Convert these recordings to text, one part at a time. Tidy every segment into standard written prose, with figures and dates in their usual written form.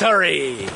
Victory!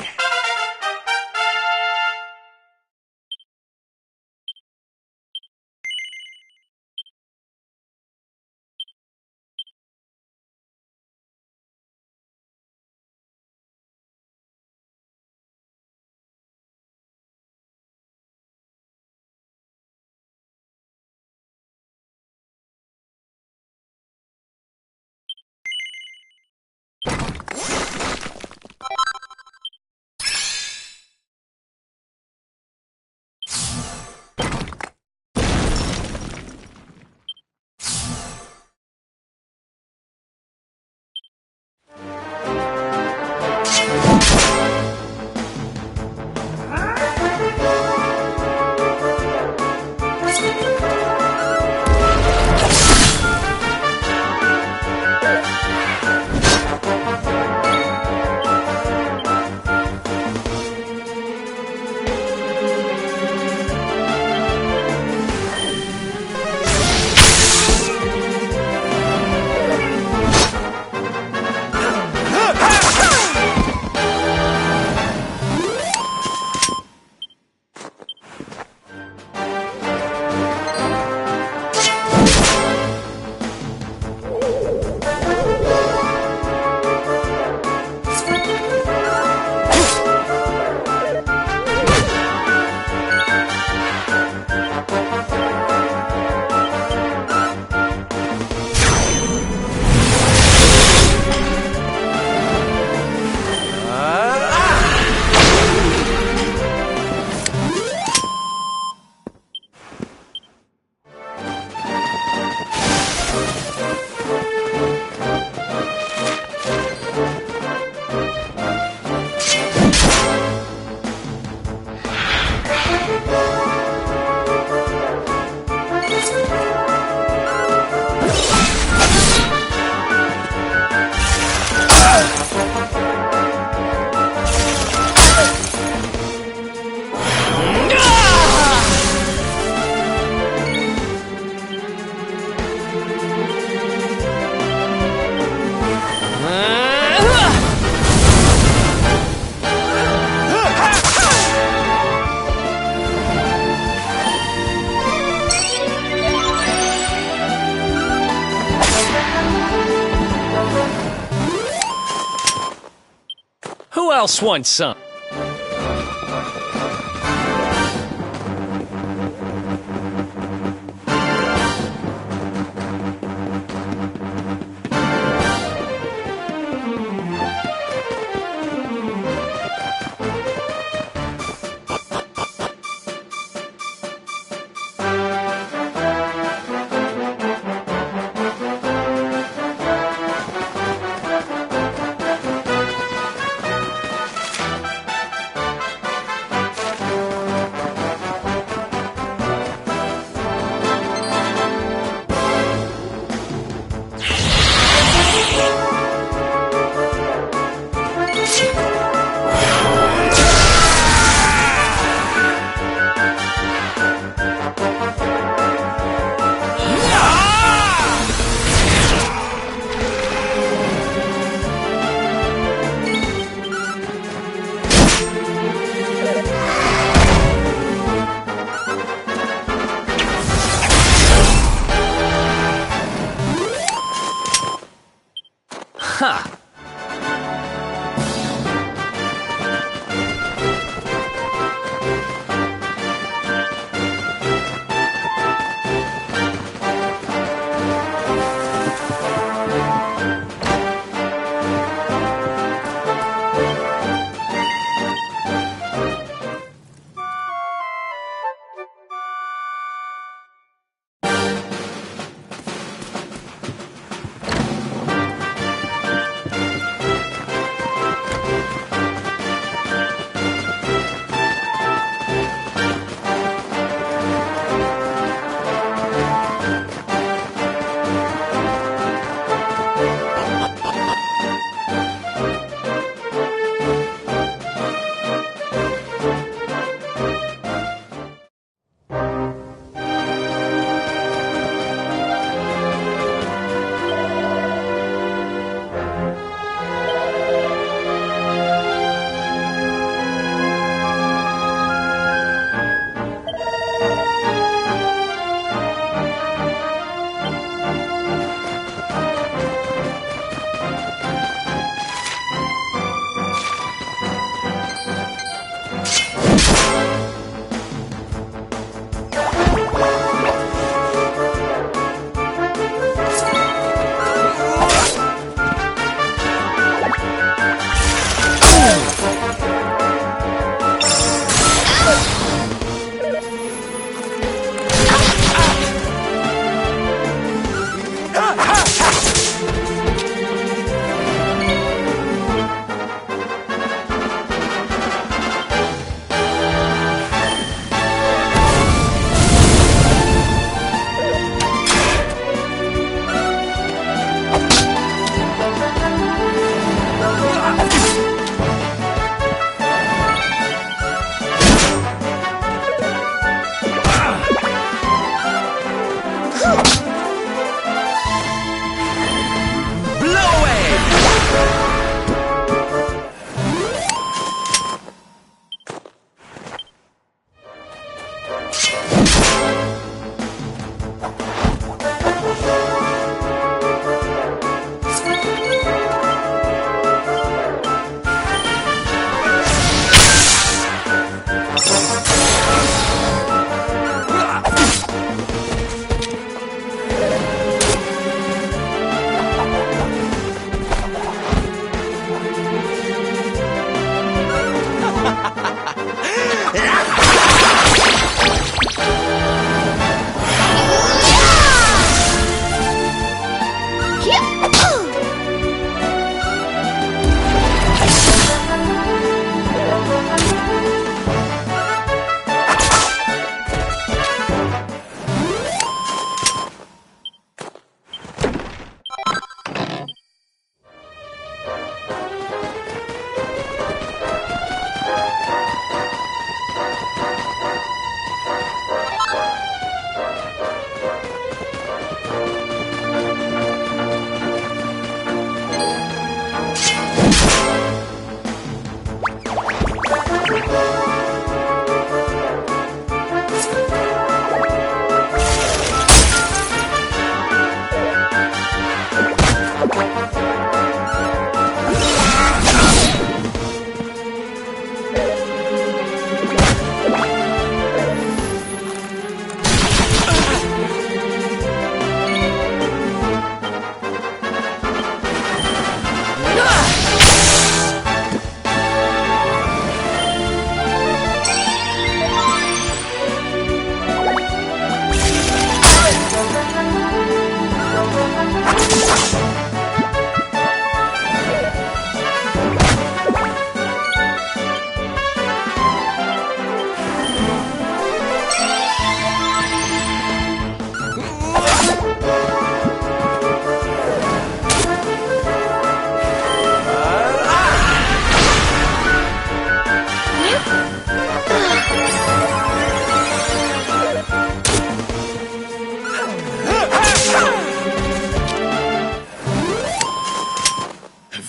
Who else wants some?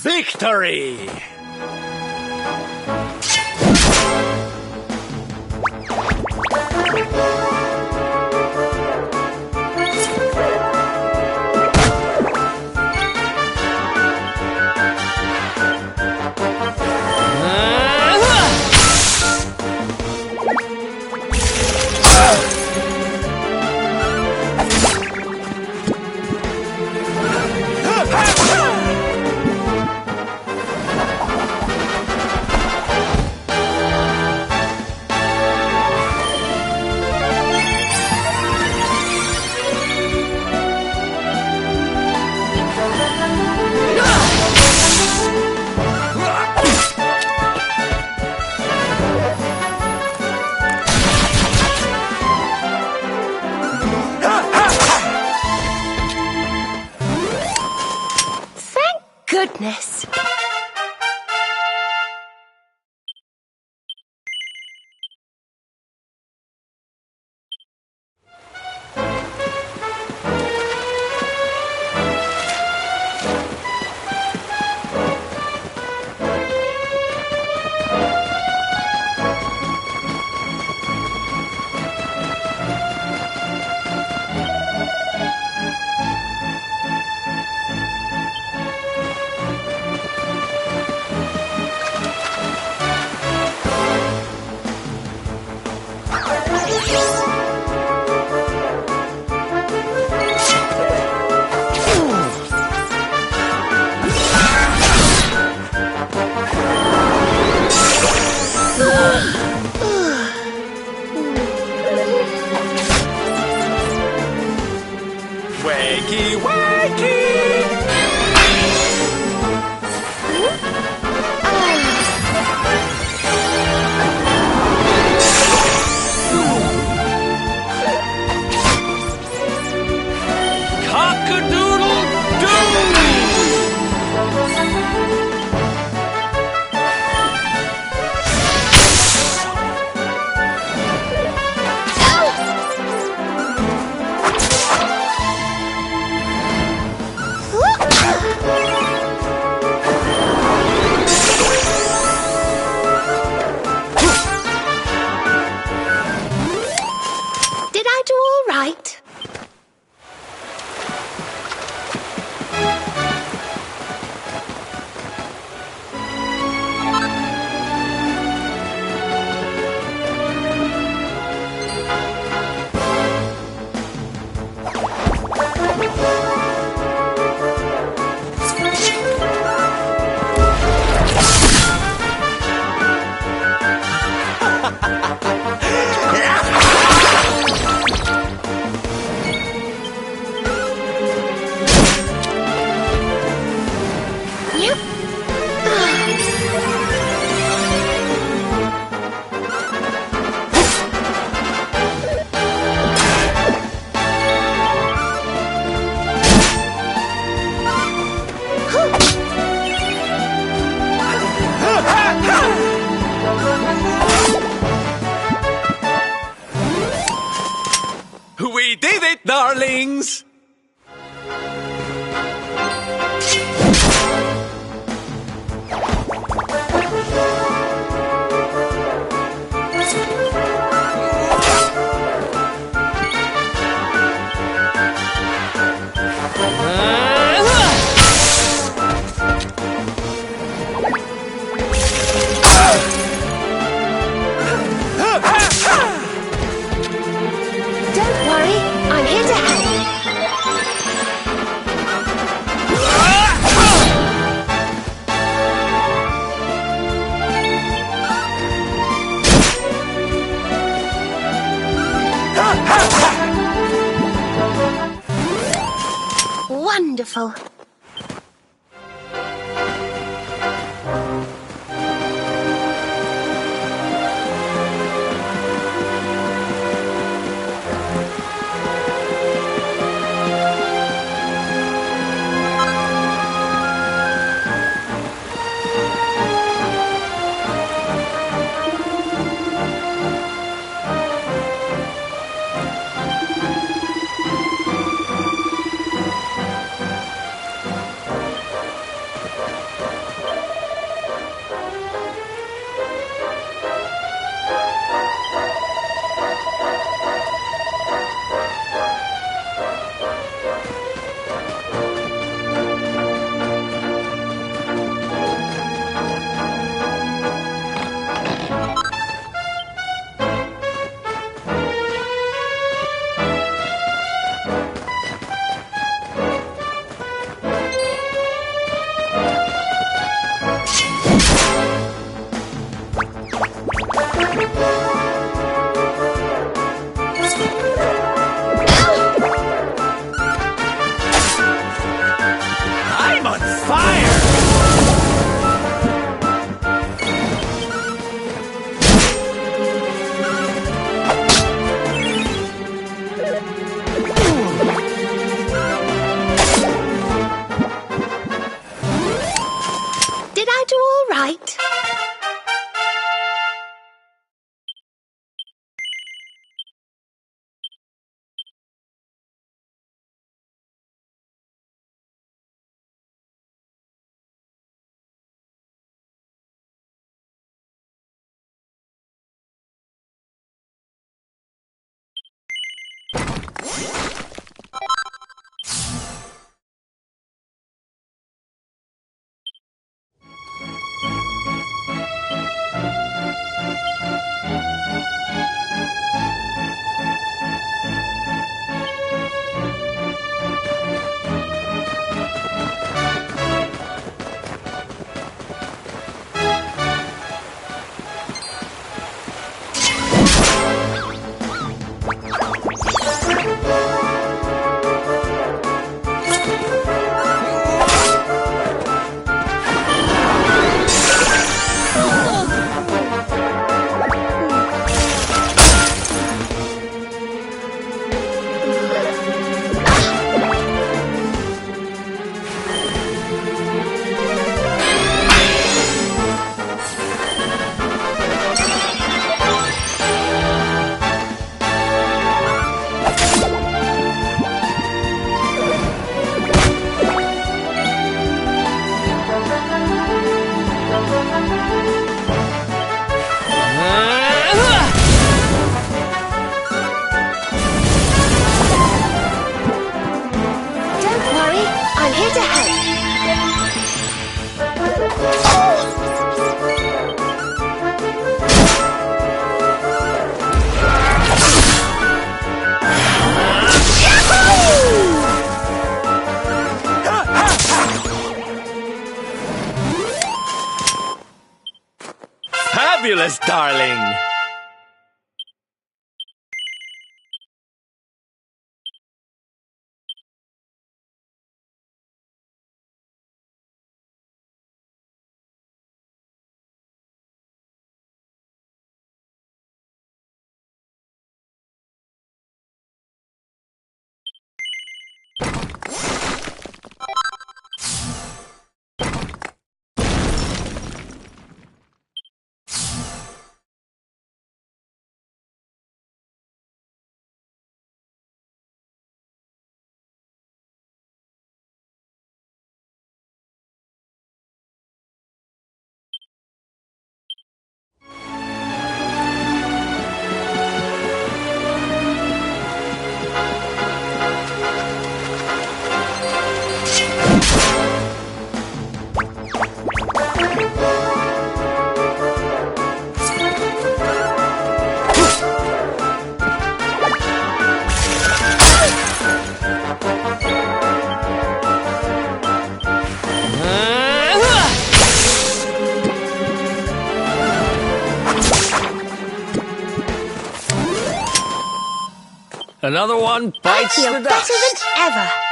Victory! Goodness. Wakey, wakey! do all right. We did it, darlings! Don't worry, I'm here to help. Wonderful. here to help. Fabulous, darling! Another one I bites feel the better dust. than ever.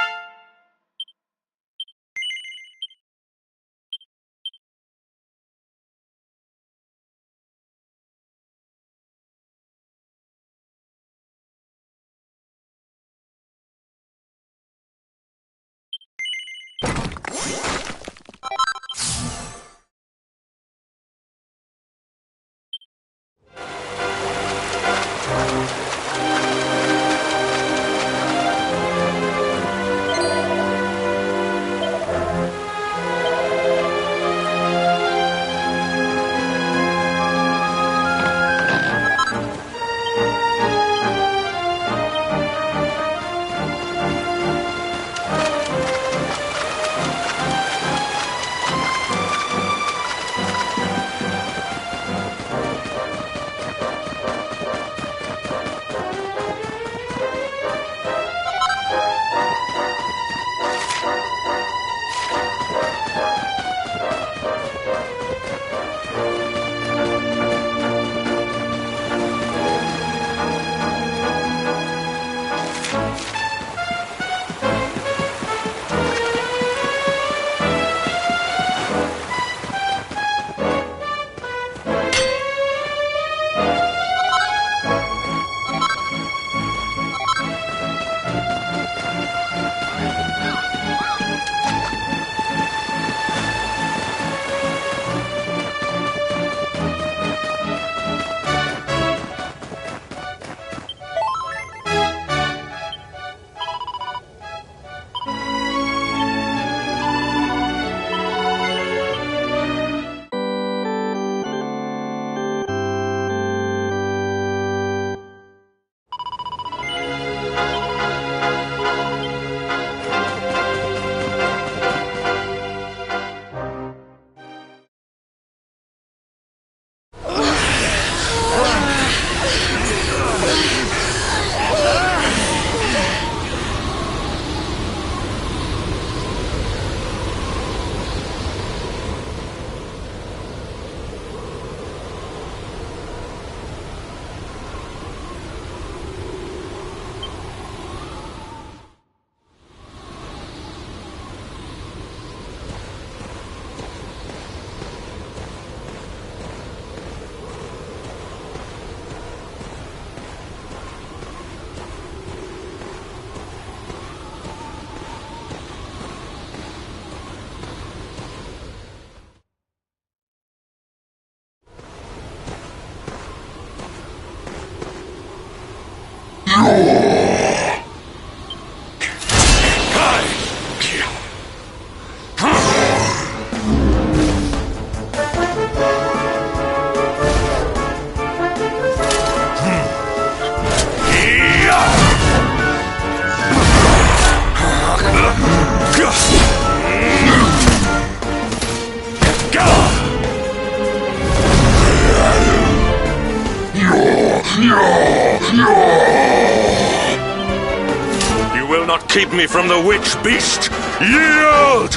cannot keep me from the witch beast! Yield!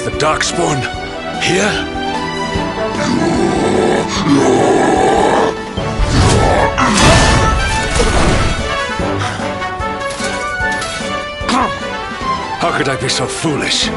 The Darkspawn here? How could I be so foolish?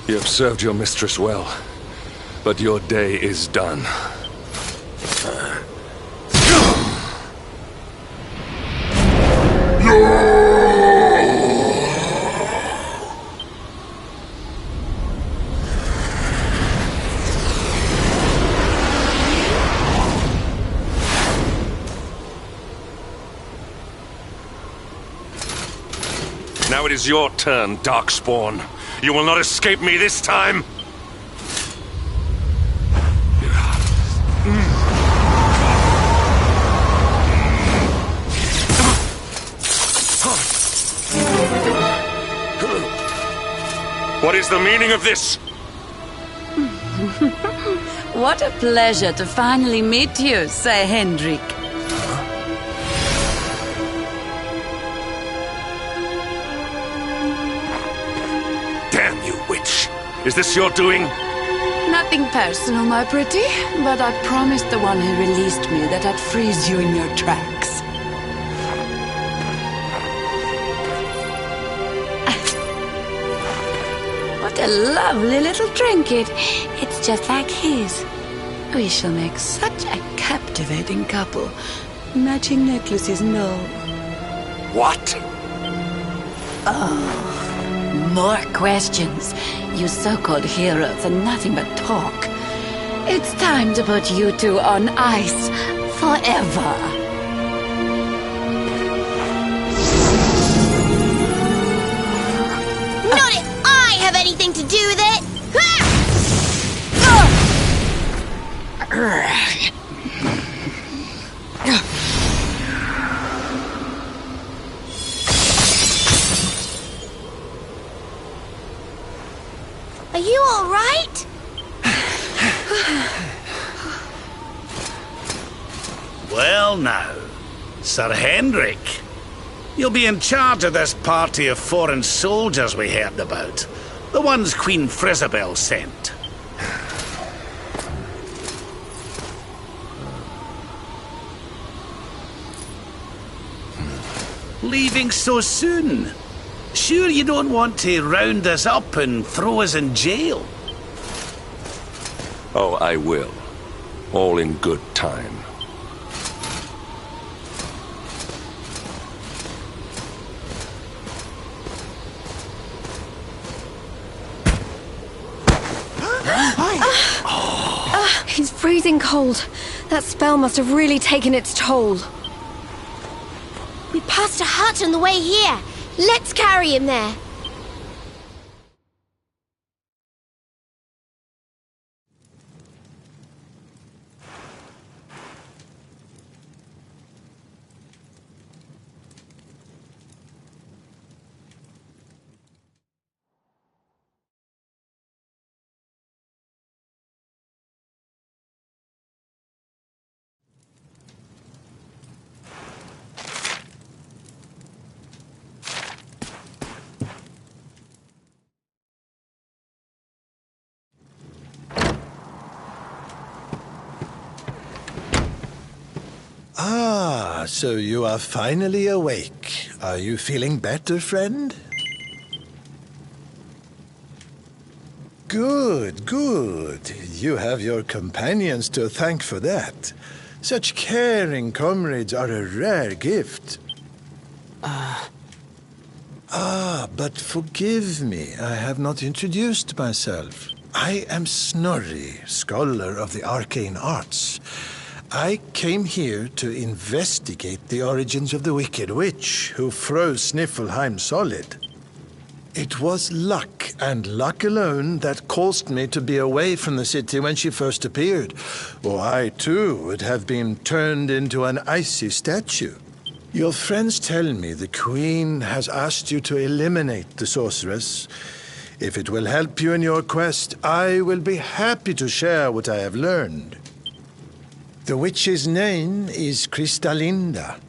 You have served your mistress well, but your day is done. Now it is your turn, Darkspawn. You will not escape me this time! What is the meaning of this? What a pleasure to finally meet you, Sir Hendrik. Damn you, witch! Is this your doing? Nothing personal, my pretty, but I promised the one who released me that I'd freeze you in your tracks. What a lovely little trinket. It's just like his. We shall make such a captivating couple. Matching necklaces, no. What? More questions. You so-called heroes are nothing but talk. It's time to put you two on ice forever. Not if I have anything to do with it! Are you all right? Well now, Sir Hendrik, you'll be in charge of this party of foreign soldiers we heard about. The ones Queen Frisabel sent. Leaving so soon? Sure you don't want to round us up and throw us in jail? Oh, I will. All in good time. He's freezing cold. That spell must have really taken its toll. We passed a hut on the way here. Let's carry him there. Ah, so you are finally awake. Are you feeling better, friend? Good, good. You have your companions to thank for that. Such caring comrades are a rare gift. But forgive me, I have not introduced myself. I am Snorri, scholar of the arcane arts. I came here to investigate the origins of the Wicked Witch who froze Sniffelheim solid. It was luck, and luck alone, that caused me to be away from the city when she first appeared, or I too would have been turned into an icy statue. Your friends tell me the Queen has asked you to eliminate the sorceress. If it will help you in your quest, I will be happy to share what I have learned. The witch's name is Kristalinda.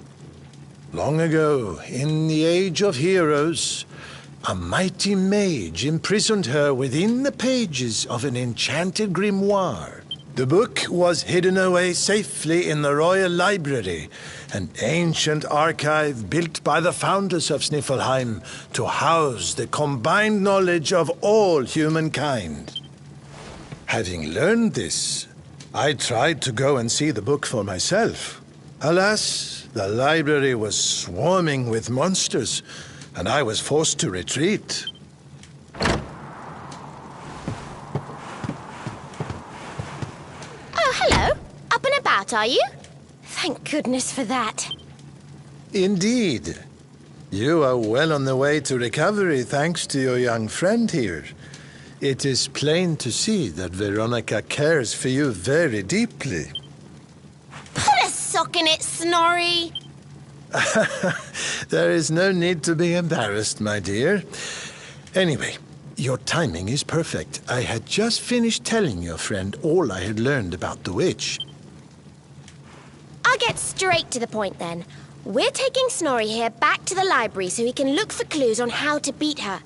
Long ago, in the Age of Heroes, a mighty mage imprisoned her within the pages of an enchanted grimoire. The book was hidden away safely in the Royal Library, an ancient archive built by the founders of Sniffelheim to house the combined knowledge of all humankind. Having learned this, I tried to go and see the book for myself. Alas, the library was swarming with monsters, and I was forced to retreat. Oh, hello. Up and about, are you? Thank goodness for that. Indeed. You are well on the way to recovery thanks to your young friend here. It is plain to see that Veronica cares for you very deeply. Put a sock in it, Snorri. There is no need to be embarrassed, my dear. Anyway, your timing is perfect. I had just finished telling your friend all I had learned about the witch. I'll get straight to the point then. We're taking Snorri here back to the library so he can look for clues on how to beat her.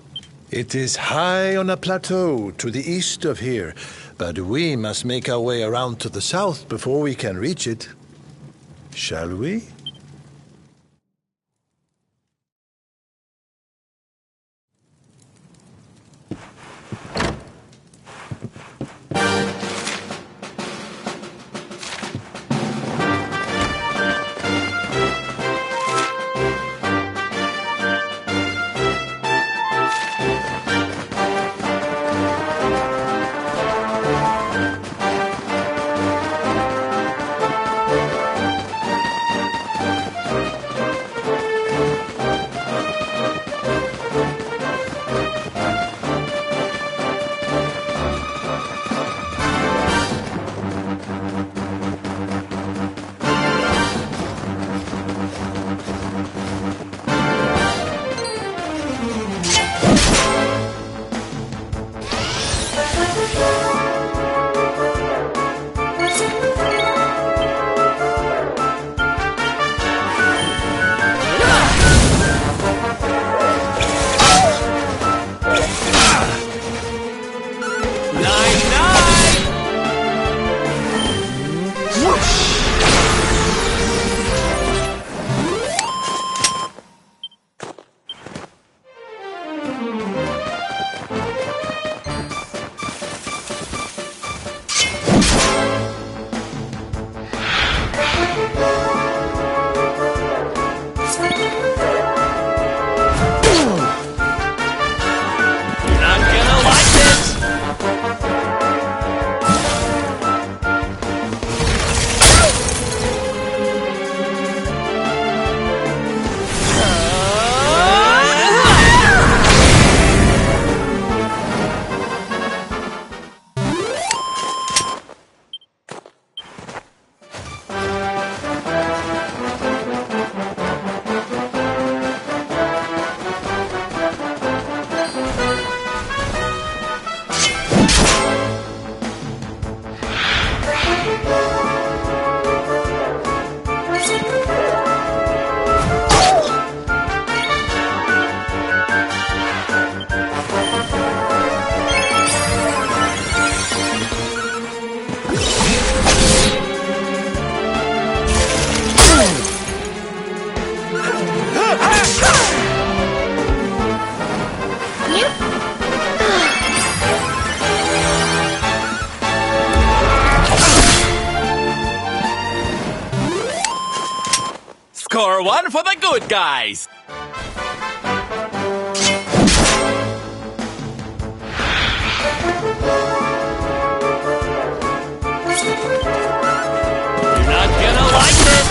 It is high on a plateau to the east of here, but we must make our way around to the south before we can reach it. Shall we? Score one for the good guys. You're not gonna like this.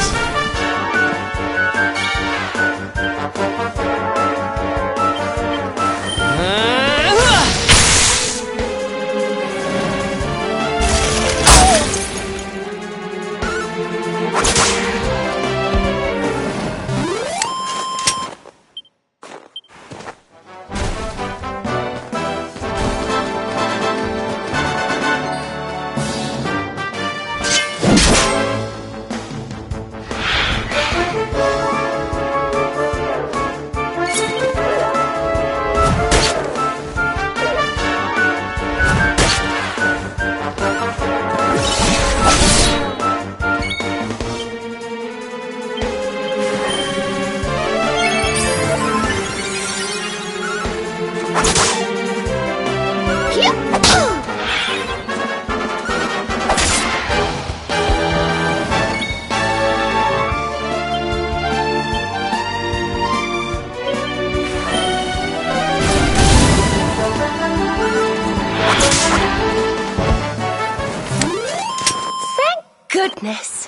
Goodness.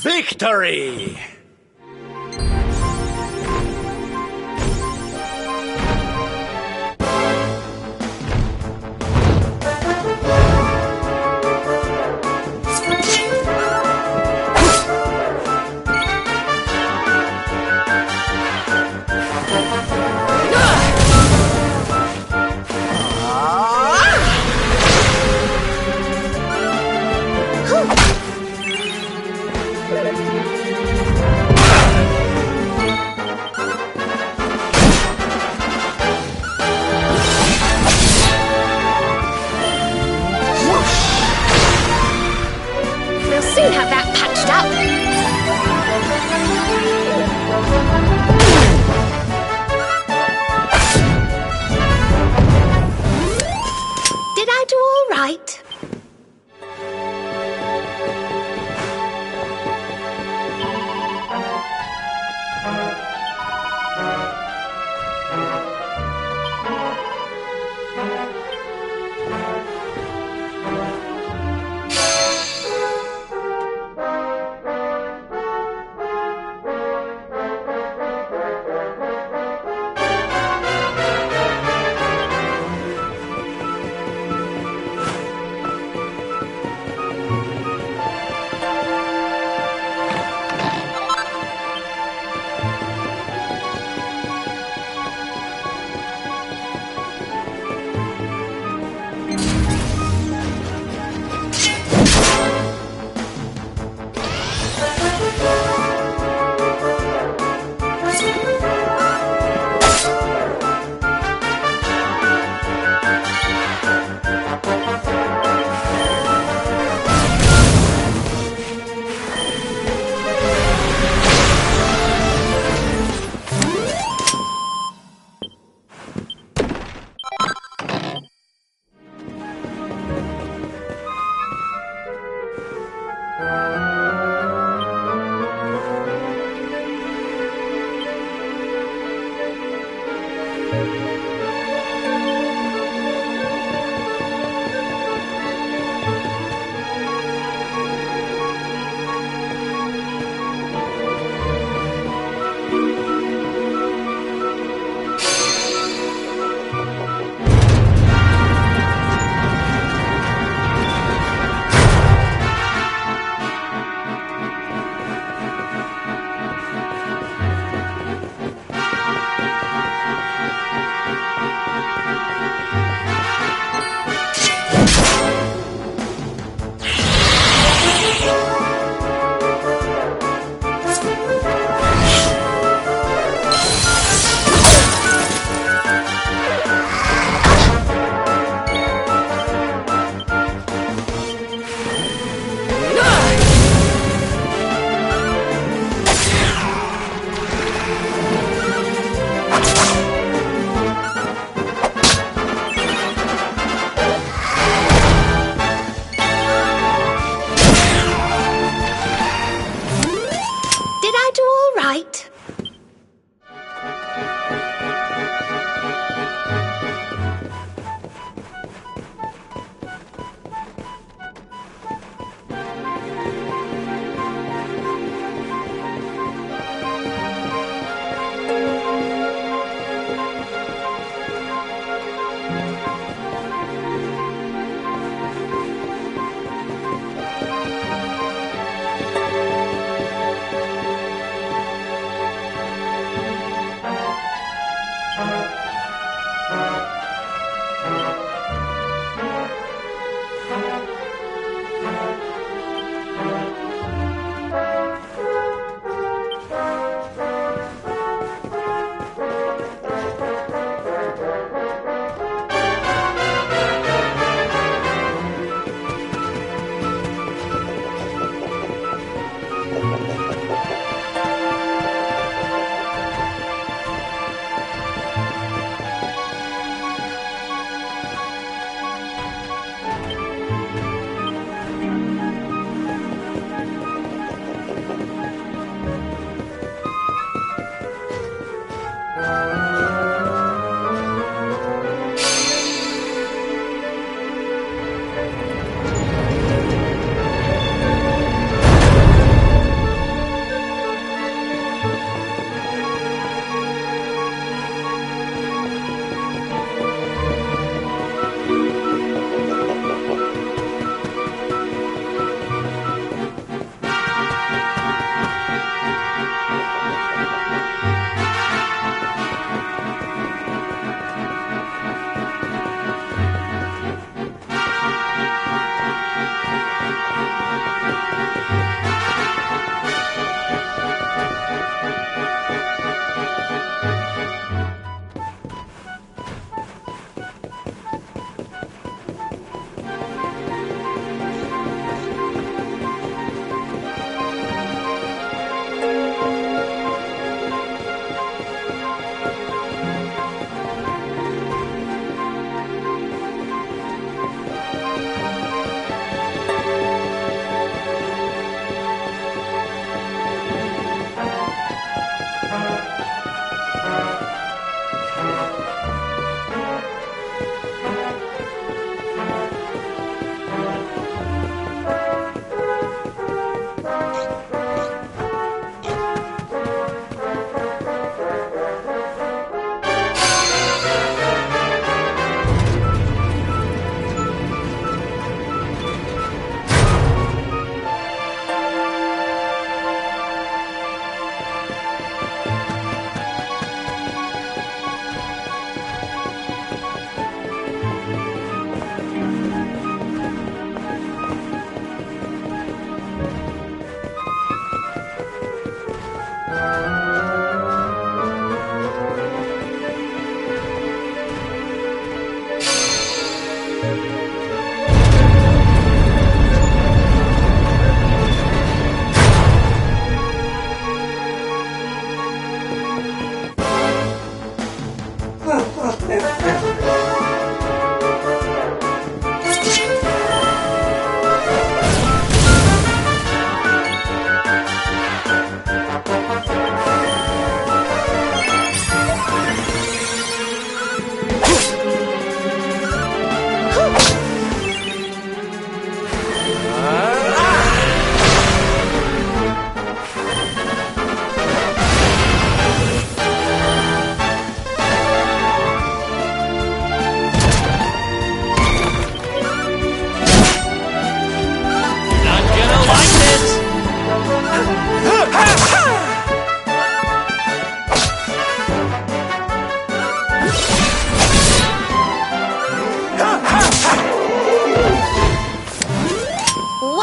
Victory! all right.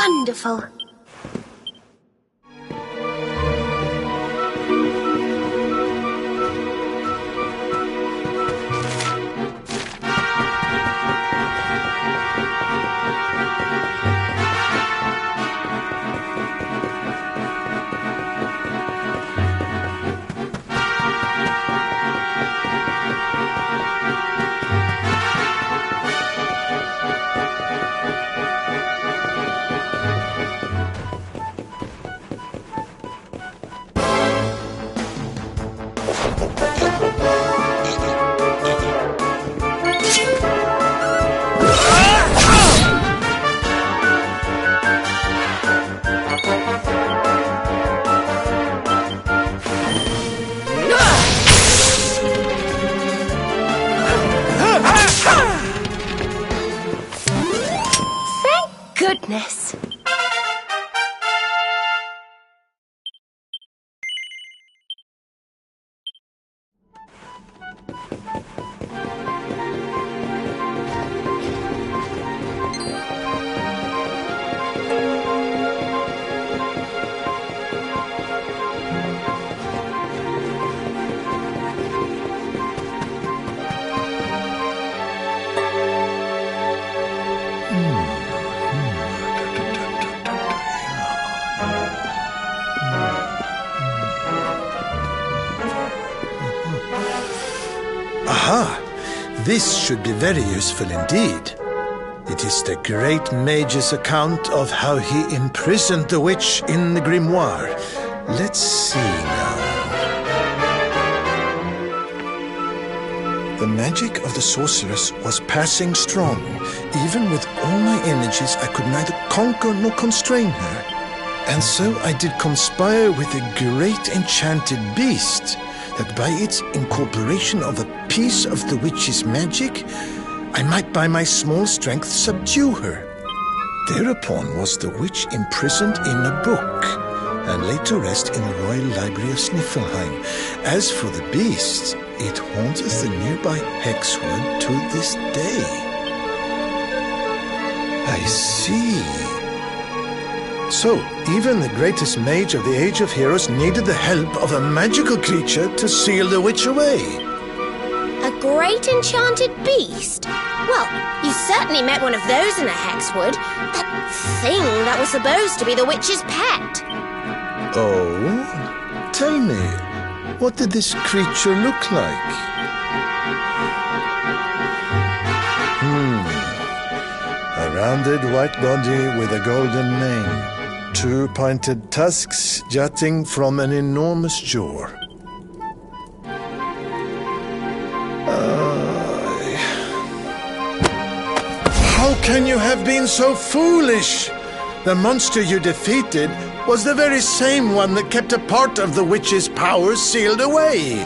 wonderful. Goodness. Aha! This should be very useful indeed. It is the great mage's account of how he imprisoned the witch in the grimoire. Let's see now. The magic of the sorceress was passing strong. Even with all my energies, I could neither conquer nor constrain her. And so I did conspire with a great enchanted beast, that by its incorporation of a piece of the witch's magic, I might by my small strength subdue her. Thereupon was the witch imprisoned in a book, and laid to rest in the royal library of Sniffelheim. As for the beast, it haunteth the nearby Hexwood to this day. I see. So, even the greatest mage of the Age of Heroes needed the help of a magical creature to seal the witch away. A great enchanted beast? Well, you certainly met one of those in a Hexwood. That thing that was supposed to be the witch's pet. Oh? Tell me, what did this creature look like? A rounded white body with a golden mane. 2 pointed tusks jutting from an enormous jaw. How can you have been so foolish? The monster you defeated was the very same one that kept a part of the witch's powers sealed away.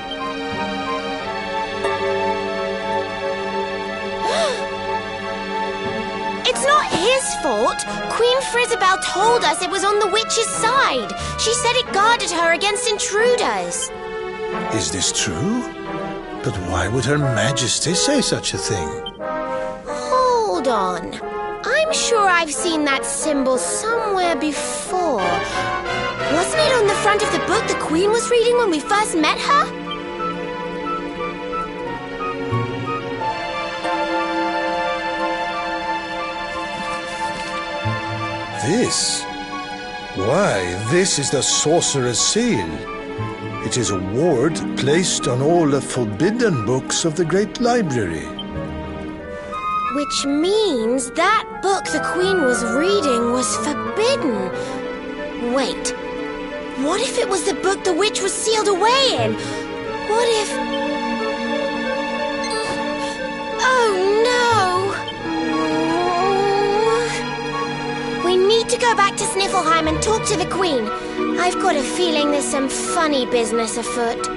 It's not his fault. Queen Frizabel told us it was on the witch's side. She said it guarded her against intruders. Is this true? But why would Her Majesty say such a thing? Hold on. I'm sure I've seen that symbol somewhere before. Wasn't it on the front of the book the Queen was reading when we first met her? This? Why, this is the Sorcerer's Seal. It is a ward placed on all the forbidden books of the Great Library. Which means that book the Queen was reading was forbidden. Wait, what if it was the book the witch was sealed away in? What if... Oh no! We need to go back to Sniffelheim and talk to the Queen. I've got a feeling there's some funny business afoot.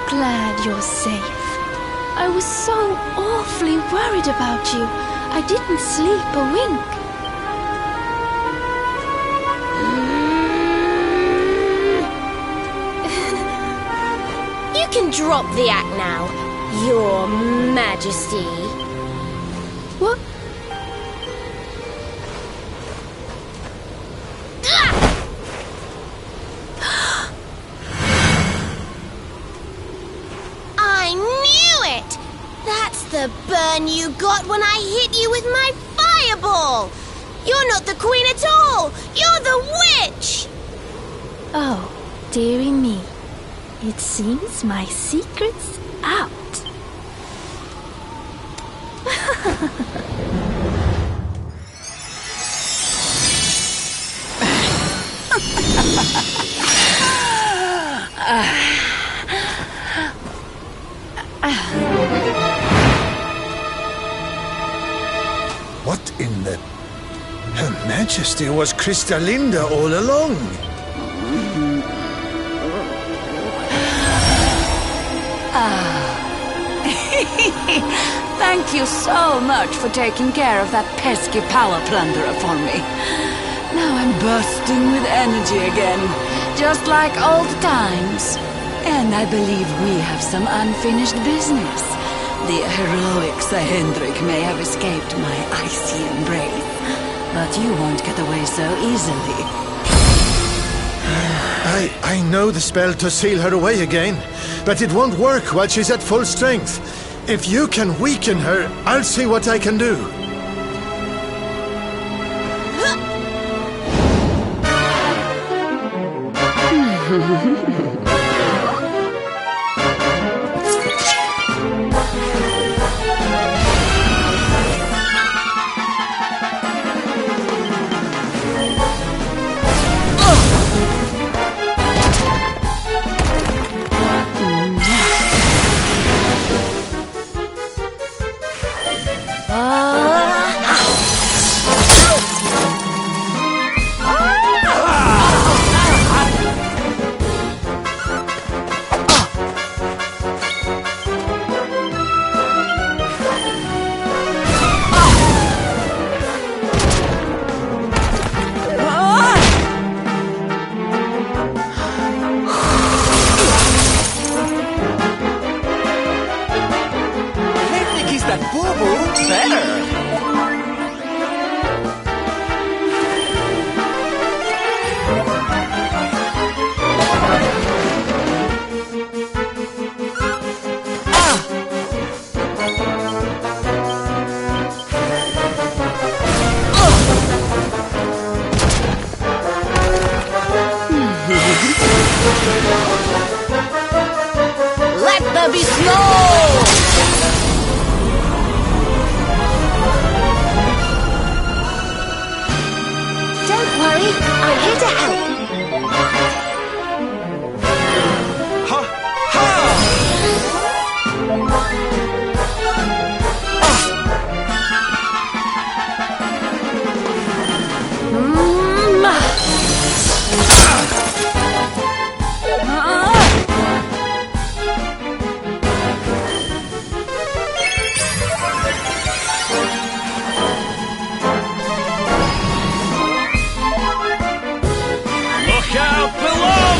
glad you're safe. I was so awfully worried about you. I didn't sleep a wink. You can drop the act now, Your Majesty. What? I knew it! That's the burn you got when I hit you with my fireball! You're not the queen at all! You're the witch! Oh, dearie me. It seems my secret's out. What in the... Her Majesty was Cristalinda all along. Thank you so much for taking care of that pesky power plunderer for me. Now I'm bursting with energy again, just like old times. And I believe we have some unfinished business. The heroic Sir Hendrik may have escaped my icy embrace, but you won't get away so easily. I know the spell to seal her away again, but it won't work while she's at full strength. If you can weaken her, I'll see what I can do. Let there be snow! Don't worry, I'm here to help. Ha ha! Look out below!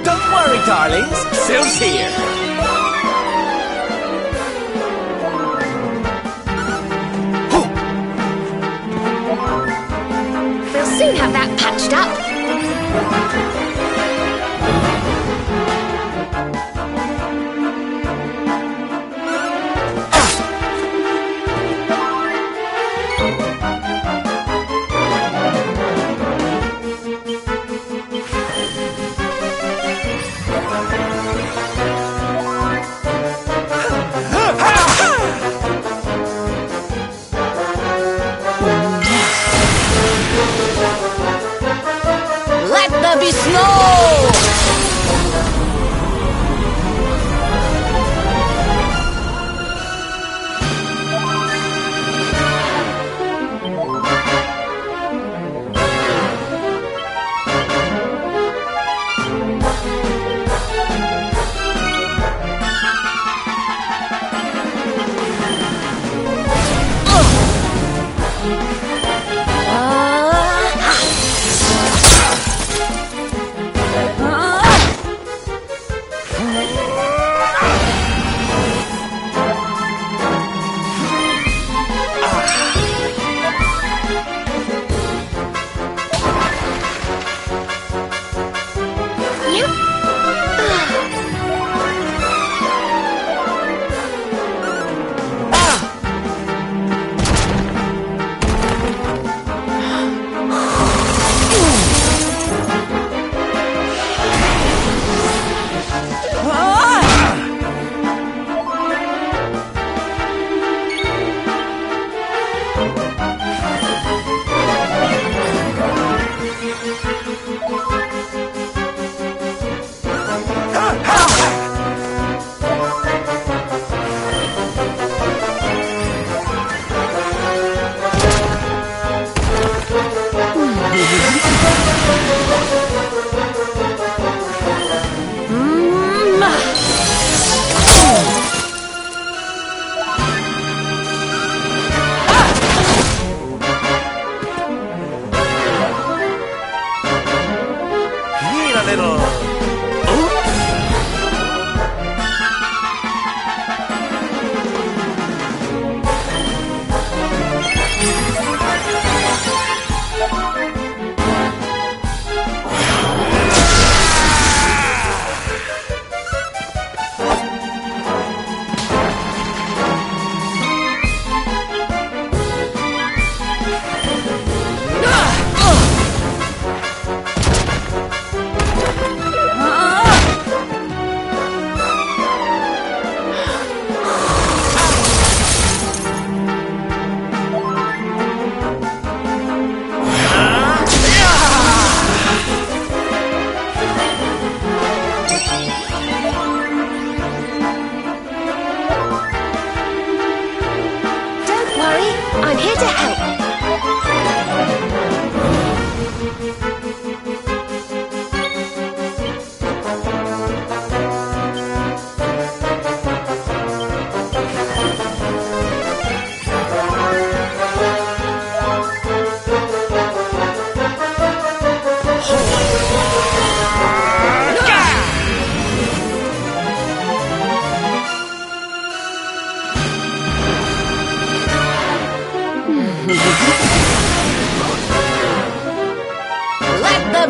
Don't worry, darlings. Sil's here. We'll soon have that patched up. Let there be snow!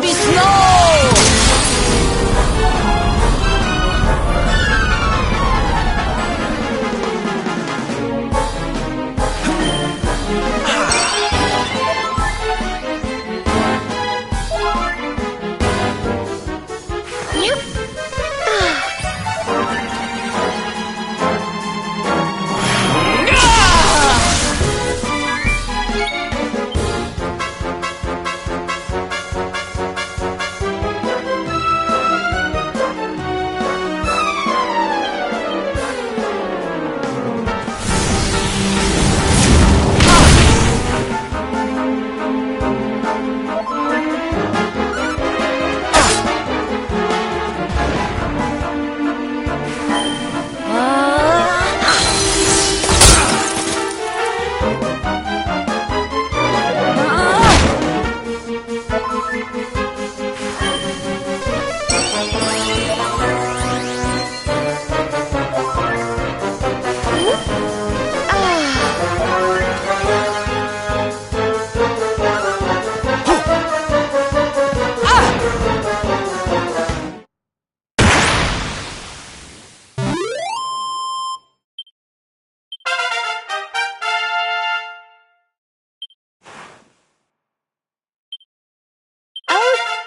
there be snow!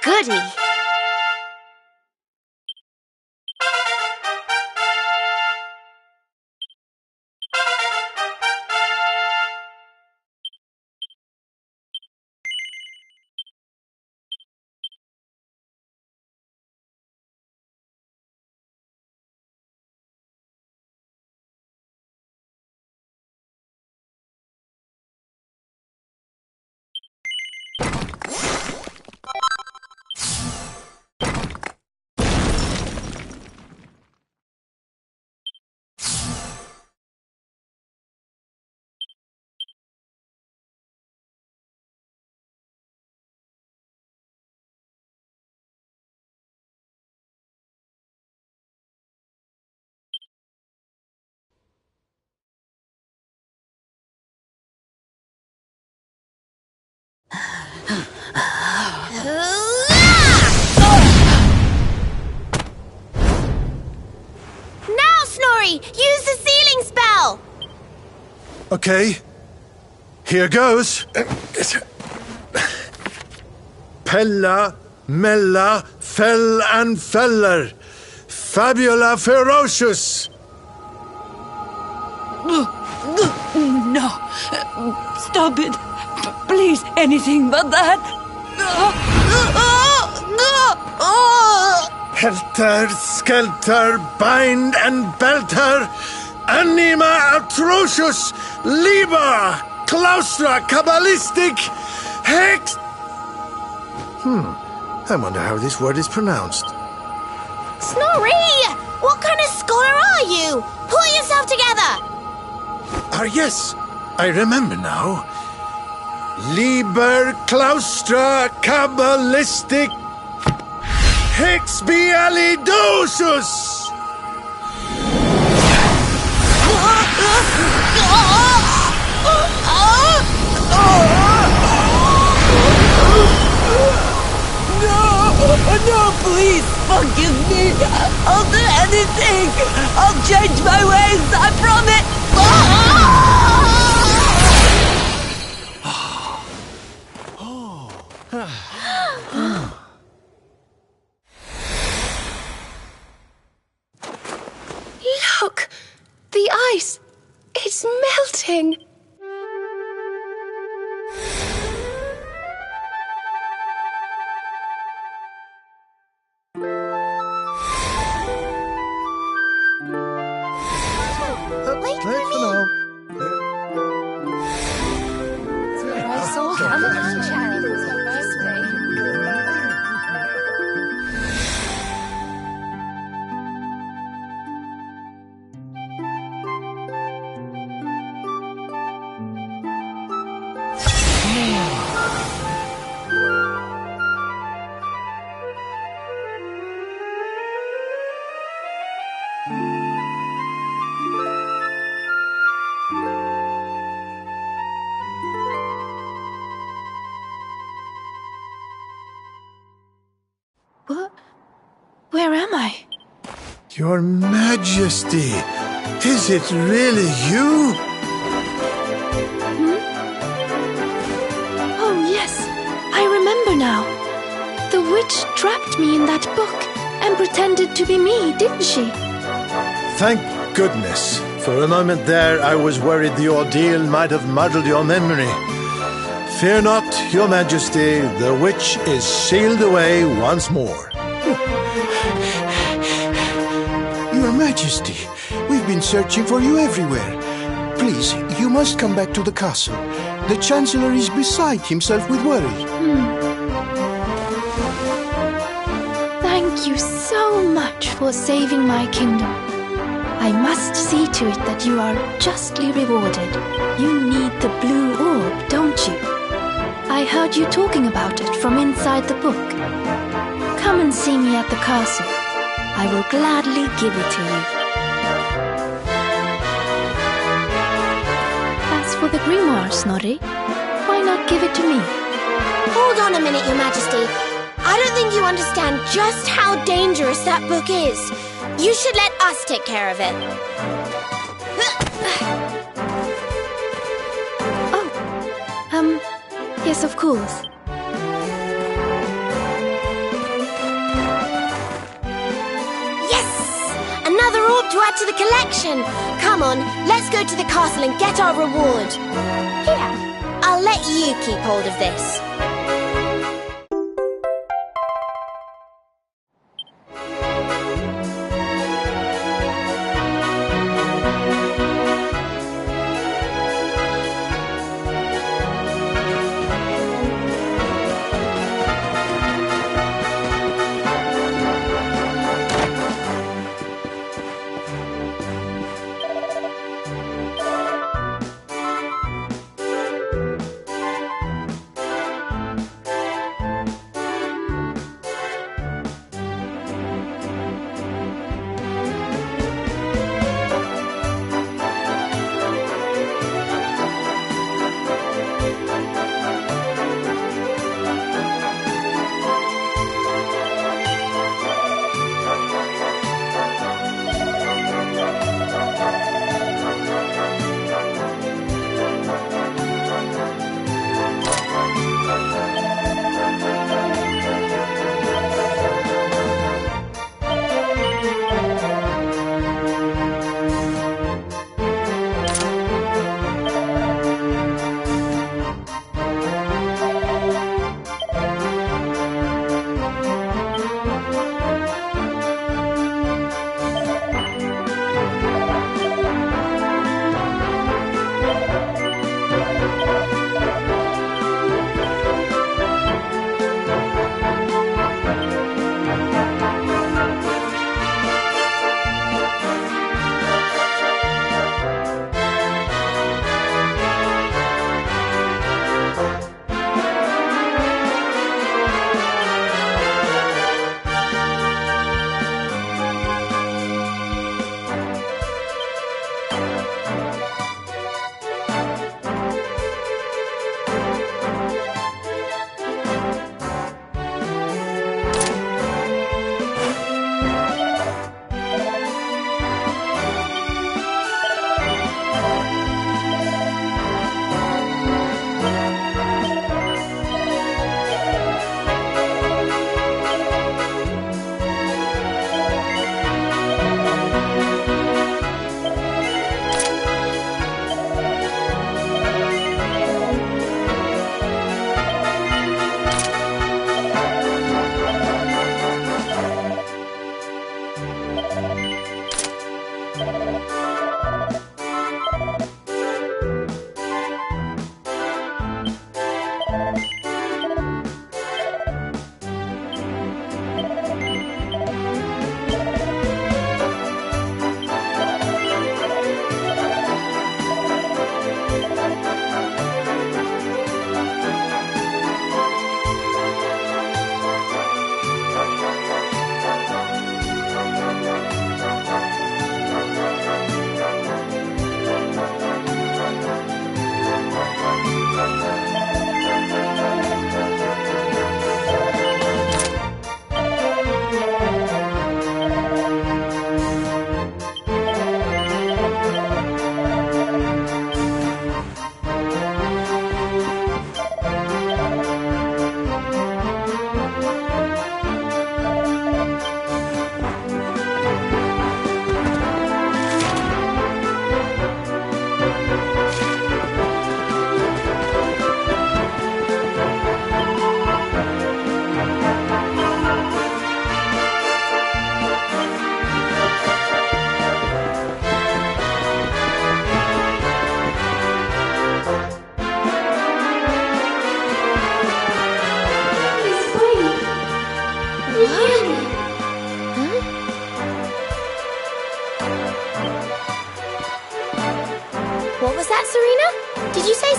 Goody. Now, Snorri! Use the sealing spell! Okay. Here goes. Pella, Mella, Fell and Feller. Fabula Ferocious. No. Stop it. Please, anything but that. Helter, Skelter, Bind and Belter. Anima Atrocious. Liber. Claustra Kabbalistic. Hex. I wonder how this word is pronounced. Snorri! What kind of scholar are you? Pull yourself together! Ah, yes. I remember now. Liber Claustra Kabbalistic Hexbialidosus! No, please, forgive me. I'll do anything. I'll change my ways, I promise. Look! The ice! It's melting! Wait Wait for now. What? Where am I? Your Majesty, is it really you? Oh, yes. I remember now. The witch trapped me in that book and pretended to be me, didn't she? Thank goodness. For a moment there, I was worried the ordeal might have muddled your memory. Fear not, Your Majesty. The witch is sealed away once more. Your Majesty, we've been searching for you everywhere. Please, you must come back to the castle. The Chancellor is beside himself with worry. Thank you so much for saving my kingdom. I must see to it that you are justly rewarded. You need the blue orb, don't you? I heard you talking about it from inside the book. Come and see me at the castle. I will gladly give it to you. As for the grimoire, Snorri, why not give it to me? Hold on a minute, Your Majesty. I don't think you understand just how dangerous that book is. You should let us take care of it. Yes, of course. Yes! Another orb to add to the collection. Come on, let's go to the castle and get our reward. Here, I'll let you keep hold of this.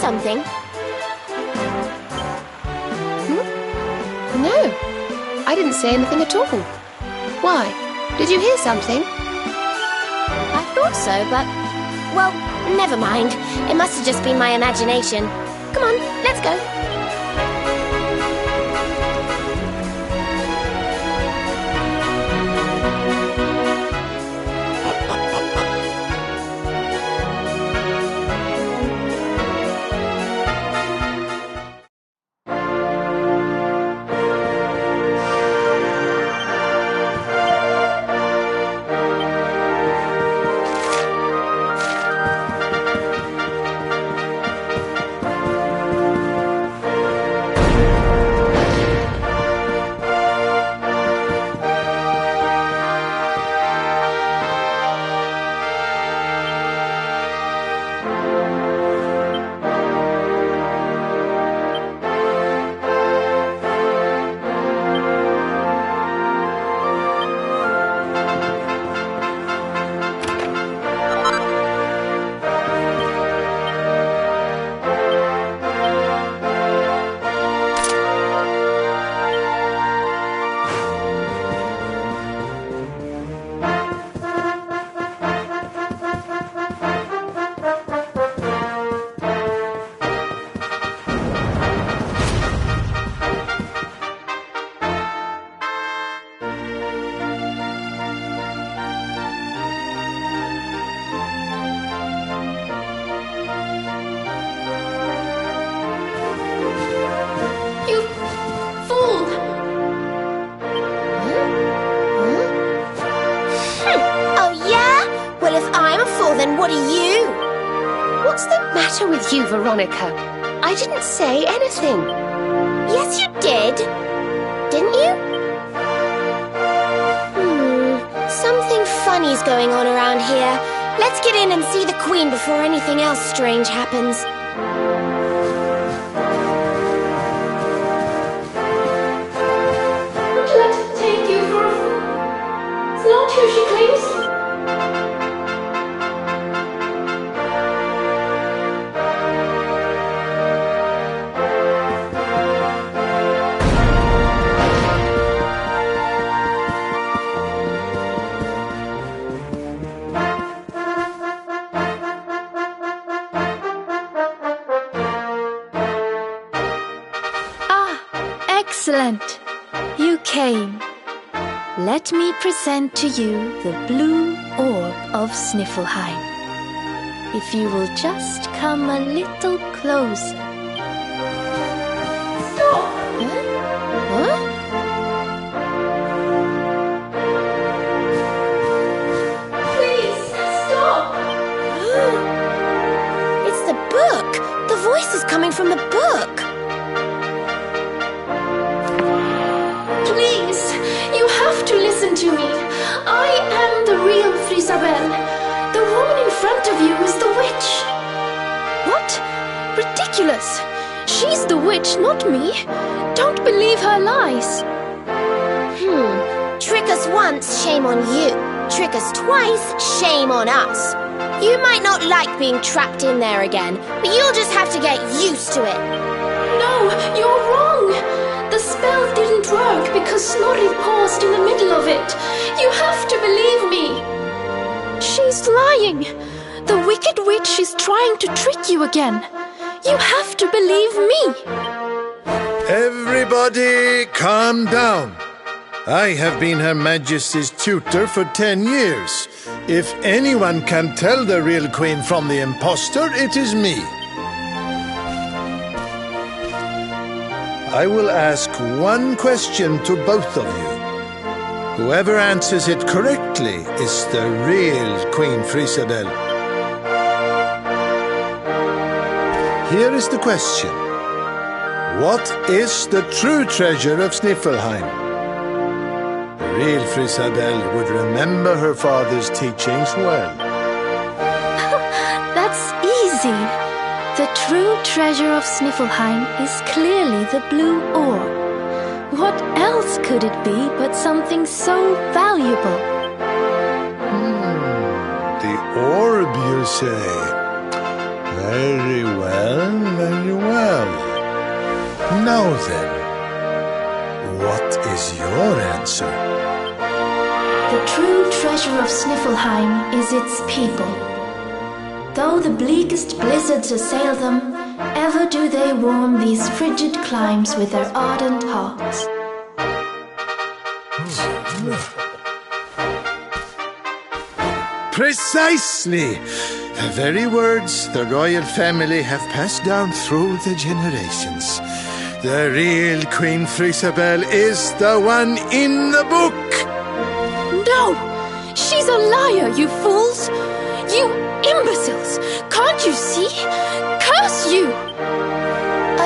something? No, I didn't say anything at all. Why? Did you hear something? I thought so, but... well, never mind. It must have just been my imagination. Come on, let's go. Then what are you? What's the matter with you, Veronica? I didn't say anything. Yes, you did. Didn't you? Something funny's going on around here. Let's get in and see the Queen before anything else strange happens. Would you let her take you for a fool? It's not who she claims. Excellent! You came. Let me present to you the blue orb of Sniffelheim. If you will just come a little closer. Stop! Huh? Please, stop! It's the book! The voice is coming from the book! You have to listen to me. I am the real Frisabel. The woman in front of you is the witch. What? Ridiculous. She's the witch, not me. Don't believe her lies. Trick us once, shame on you. Trick us twice, shame on us. You might not like being trapped in there again, but you'll just have to get used to it. No, you're wrong. The spell didn't work because Snorri paused in the middle of it. You have to believe me. She's lying. The wicked witch is trying to trick you again. You have to believe me. Everybody, calm down. I have been Her Majesty's tutor for 10 years. If anyone can tell the real Queen from the impostor, it is me. I will ask one question to both of you. Whoever answers it correctly is the real Queen Frisabel. Here is the question. What is the true treasure of Sniffelheim? The real Frisabel would remember her father's teachings well. That's easy. The true treasure of Sniffelheim is clearly the blue orb. What else could it be but something so valuable? The orb, you say? Very well, very well. Now then, what is your answer? The true treasure of Sniffleheim is its people. Though the bleakest blizzards assail them, ever do they warm these frigid climes with their ardent hearts. Precisely! The very words the royal family have passed down through the generations. The real Queen Frisabel is the one in the book! No! She's a liar, you fools! You imbeciles! Can't you see? Curse you!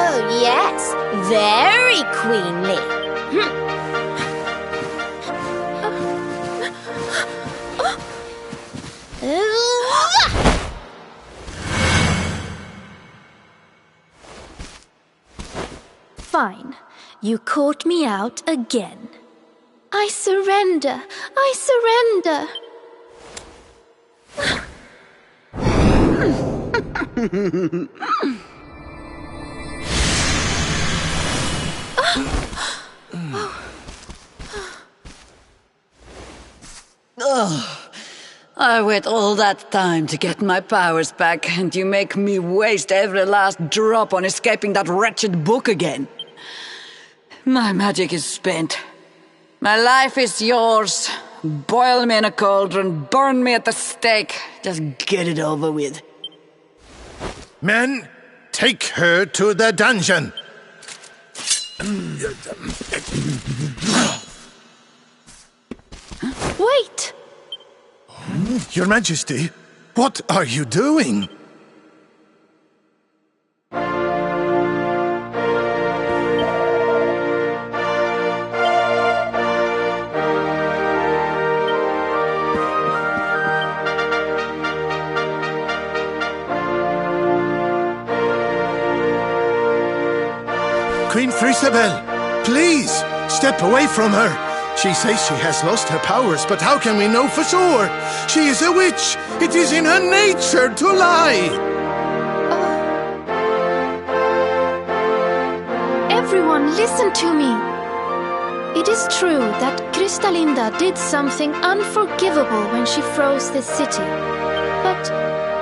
Oh, yes. Very queenly. Fine. You caught me out again. I surrender! I surrender! I wait all that time to get my powers back, and you make me waste every last drop on escaping that wretched book again. My magic is spent. My life is yours. Boil me in a cauldron, burn me at the stake. Just get it over with. Men, take her to the dungeon! Wait! Your Majesty, what are you doing? Queen Frisabel, please, step away from her. She says she has lost her powers, but how can we know for sure? She is a witch. It is in her nature to lie. Everyone, listen to me. It is true that Kristalinda did something unforgivable when she froze this city. But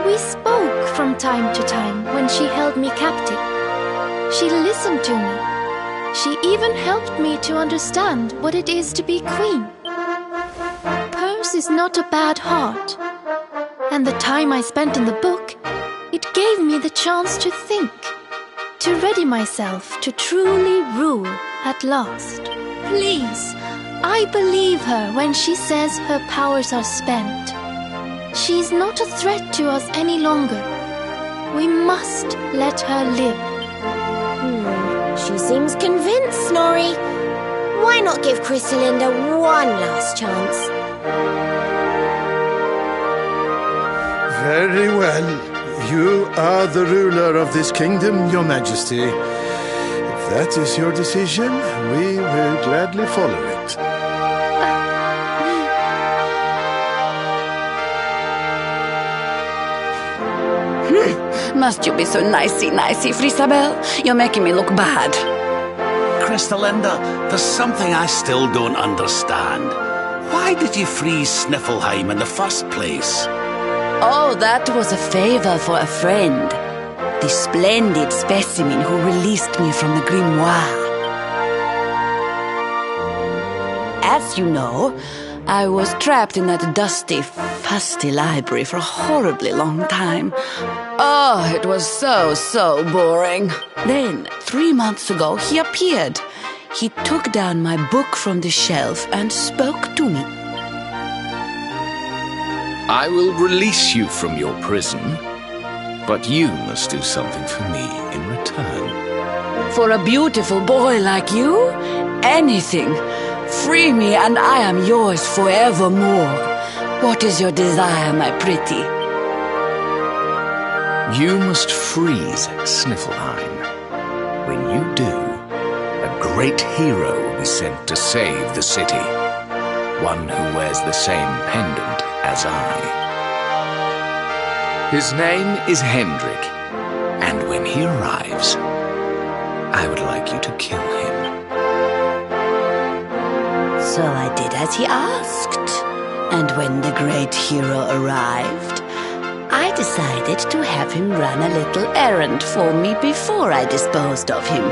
we spoke from time to time when she held me captive. She listened to me. She even helped me to understand what it is to be queen. Hers is not a bad heart. And the time I spent in the book, it gave me the chance to think, to ready myself to truly rule at last. Please, I believe her when she says her powers are spent. She's not a threat to us any longer. We must let her live. She seems convinced, Snorri. Why not give Kristalinda one last chance? Very well. You are the ruler of this kingdom, Your Majesty. If that is your decision, we will gladly follow it. Must you be so nicey, Frisabel? You're making me look bad. Kristalinda, there's something I still don't understand. Why did you freeze Sniffleheim in the first place? Oh, that was a favor for a friend. The splendid specimen who released me from the grimoire. As you know, I was trapped in that dusty, fusty library for a horribly long time. Oh, it was so boring. Then, 3 months ago, he appeared. He took down my book from the shelf and spoke to me. I will release you from your prison, but you must do something for me in return. For a beautiful boy like you, anything. Free me and I am yours forevermore. What is your desire, my pretty? You must freeze Sniffleheim. When you do, a great hero will be sent to save the city. One who wears the same pendant as I. His name is Hendrik, when he arrives, I would like you to kill him. So I did as he asked. And when the great hero arrived, I decided to have him run a little errand for me before I disposed of him,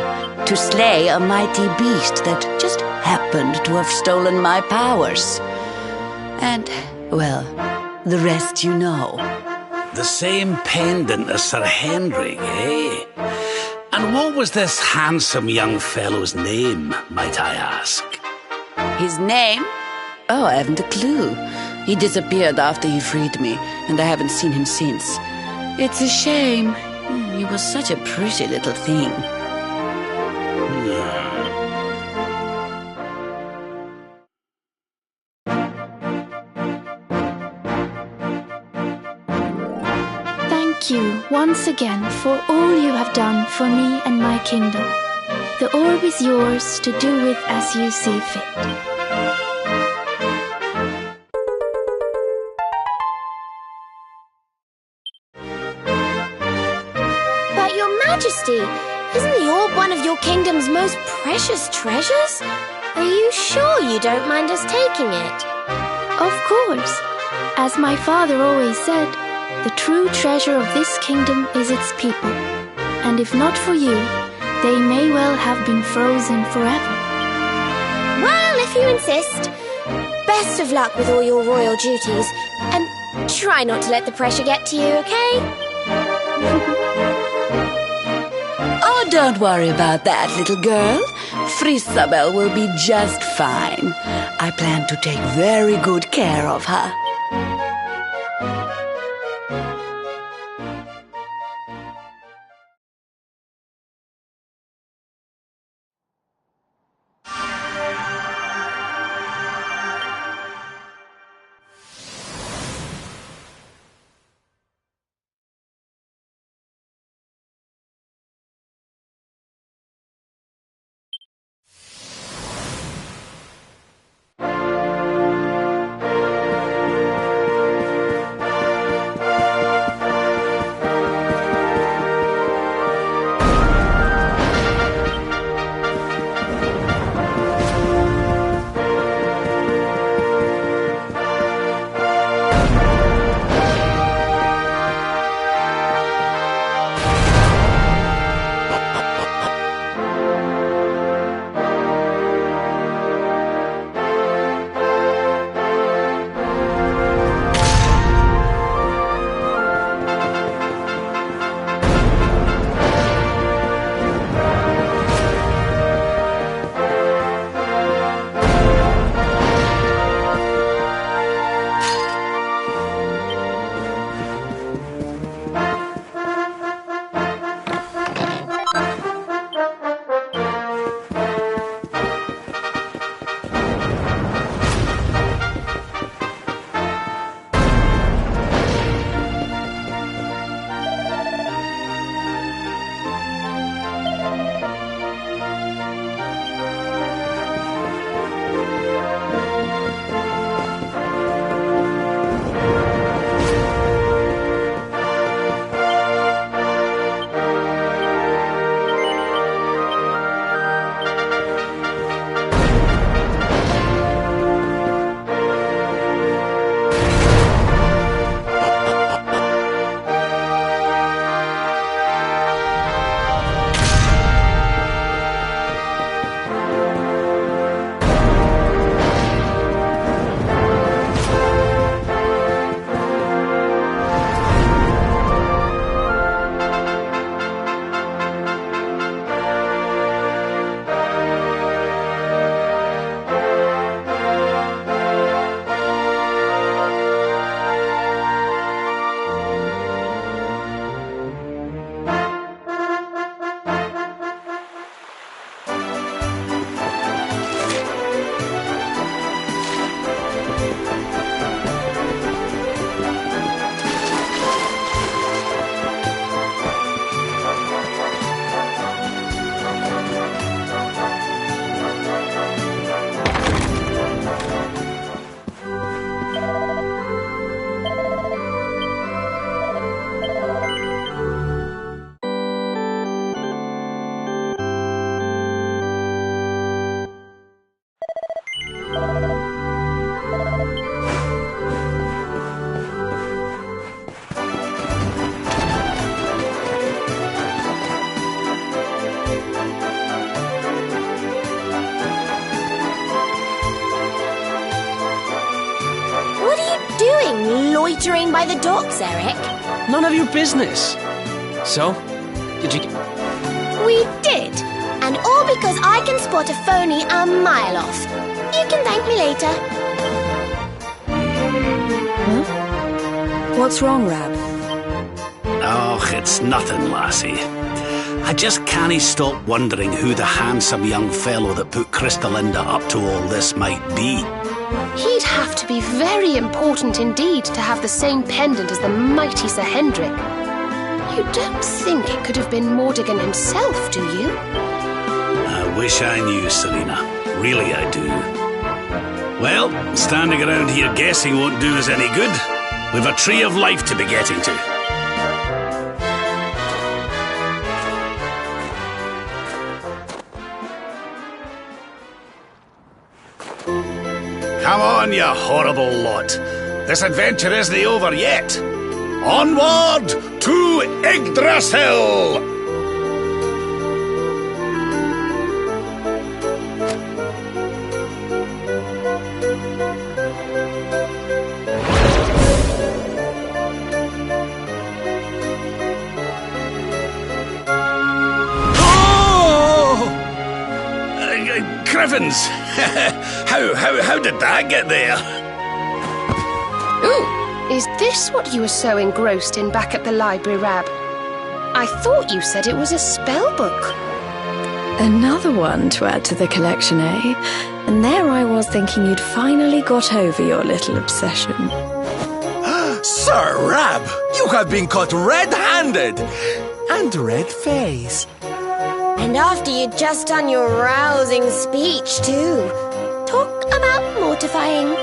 to slay a mighty beast that just happened to have stolen my powers. And, well, the rest you know. The same pendant as Sir Henrik, eh? And what was this handsome young fellow's name, might I ask? His name? Oh, I haven't a clue. He disappeared after he freed me, and I haven't seen him since. It's a shame. He was such a pretty little thing. Thank you once again for all you have done for me and my kingdom. The orb is yours to do with as you see fit. But Your Majesty, isn't the orb one of your kingdom's most precious treasures? Are you sure you don't mind us taking it? Of course. As my father always said, the true treasure of this kingdom is its people. And if not for you, they may well have been frozen forever. Well, if you insist. Best of luck with all your royal duties. And try not to let the pressure get to you, okay? Oh, don't worry about that, little girl. Frisabel will be just fine. I plan to take very good care of her. doing loitering by the docks, Eric? None of your business. So, did you... We did. And all because I can spot a phony a mile off. You can thank me later. Huh? What's wrong, Rab? Oh, it's nothing, lassie. I just can't stop wondering who the handsome young fellow that put Crystalinda up to all this might be. He'd have to be very important indeed to have the same pendant as the mighty Sir Hendrik. You don't think it could have been Mordegon himself, do you? I wish I knew, Serena. Really, I do. Well, standing around here guessing won't do us any good. We've a tree of life to be getting to. Come on, you horrible lot. This adventure isn't over yet. Onward to Yggdrasil! Crivens! how did that get there? Ooh, is this what you were so engrossed in back at the library, Rab? I thought you said it was a spell book. Another one to add to the collection, eh? And there I was thinking you'd finally got over your little obsession. Sir Rab, you have been caught red-handed and red-faced. And after you'd just done your rousing speech, too. Talk about mortifying.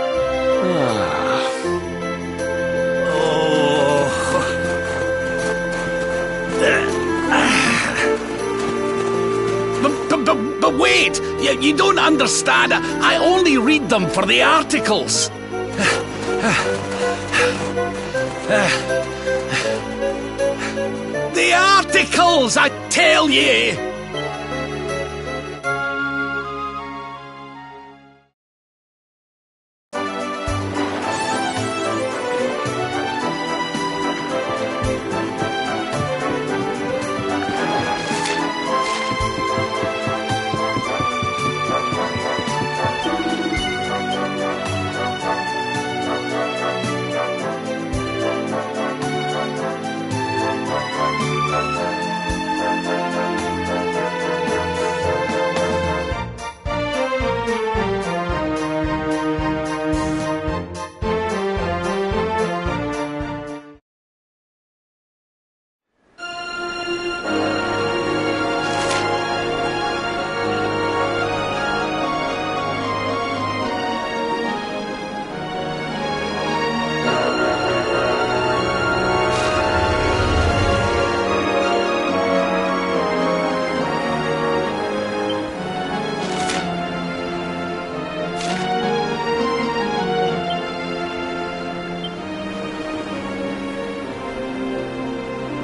But wait! You don't understand. I only read them for the articles. The articles, I tell ye!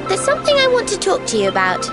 There's something I want to talk to you about.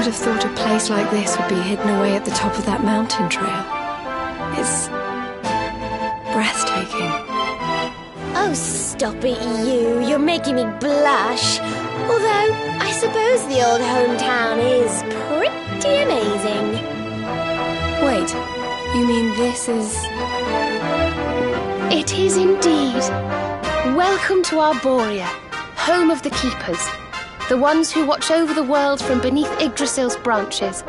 have thought a place like this would be hidden away at the top of that mountain trail. It's breathtaking. Oh, stop it, you. You're making me blush. Although, I suppose the old hometown is pretty amazing. Wait, you mean this is... It is indeed. Welcome to Arborea, home of the Keepers, the ones who watch over the world from beneath Yggdrasil's branches,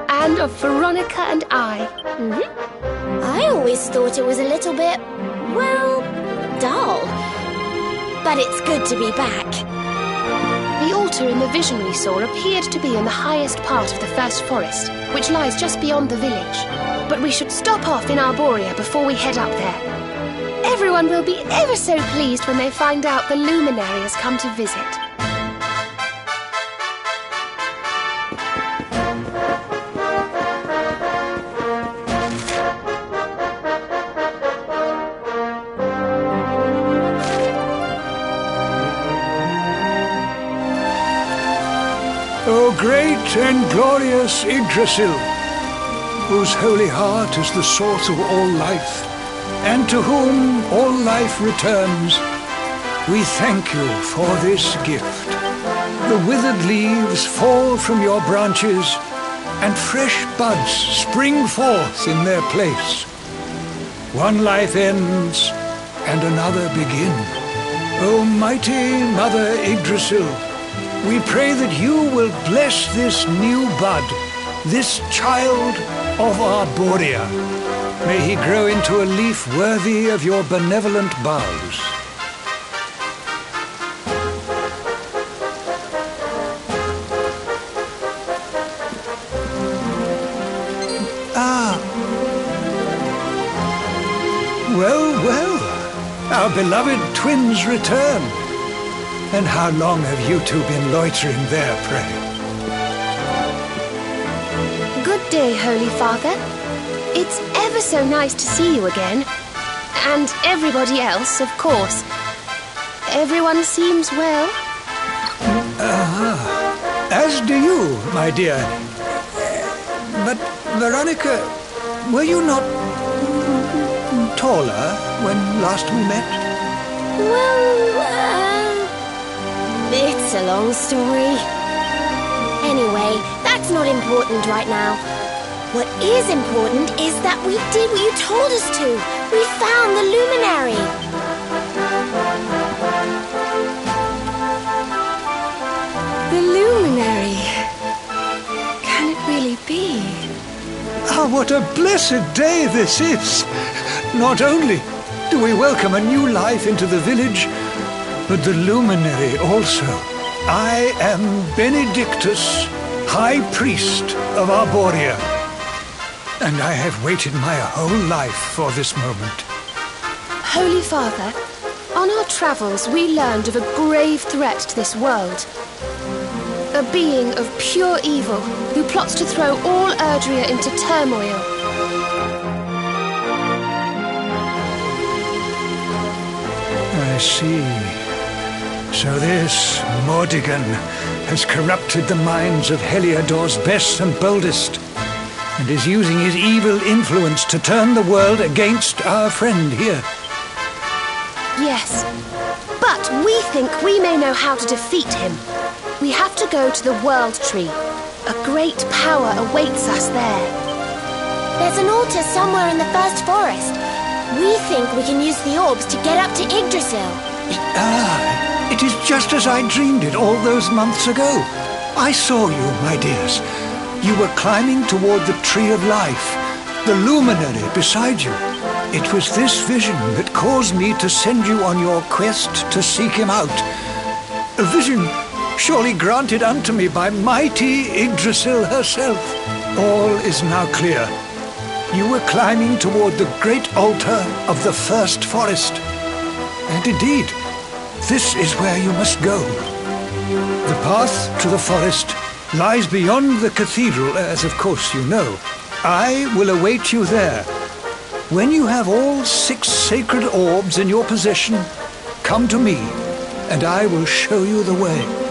and of Veronica and I. I always thought it was a little bit, well, dull. But it's good to be back. The altar in the vision we saw appeared to be in the highest part of the First Forest, which lies just beyond the village. But we should stop off in Arborea before we head up there. Everyone will be ever so pleased when they find out the luminary has come to visit. O great and glorious Yggdrasil, whose holy heart is the source of all life, and to whom all life returns, we thank you for this gift. The withered leaves fall from your branches, and fresh buds spring forth in their place. One life ends, and another begins. O mighty Mother Yggdrasil, we pray that you will bless this new bud, this child of Arborea. May he grow into a leaf worthy of your benevolent boughs. Well, well, our beloved twins return. And how long have you two been loitering there, pray? Good day, Holy Father. It's ever so nice to see you again. And everybody else, of course. Everyone seems well. As do you, my dear. But, Veronica, were you not taller when last we met? Well, it's a long story. Anyway, that's not important right now. What is important is that we did what you told us to. We found the luminary. The luminary. Can it really be? Ah, what a blessed day this is! Not only do we welcome a new life into the village, but the luminary also. I am Benedictus, High Priest of Arborea, and I have waited my whole life for this moment. Holy Father, on our travels we learned of a grave threat to this world. A being of pure evil who plots to throw all Erdrea into turmoil. I see. So this Mordegon has corrupted the minds of Heliodor's best and boldest, and is using his evil influence to turn the world against our friend here. Yes, but we think we may know how to defeat him. We have to go to the World Tree. A great power awaits us there. There's an altar somewhere in the First Forest. We think we can use the orbs to get up to Yggdrasil. It is just as I dreamed it all those months ago. I saw you, my dears. You were climbing toward the Tree of Life, the luminary beside you. It was this vision that caused me to send you on your quest to seek him out. A vision surely granted unto me by mighty Yggdrasil herself. All is now clear. You were climbing toward the great altar of the First Forest. And indeed, this is where you must go. The path to the forest lies beyond the cathedral, as of course you know. I will await you there. When you have all 6 sacred orbs in your possession, come to me, and I will show you the way.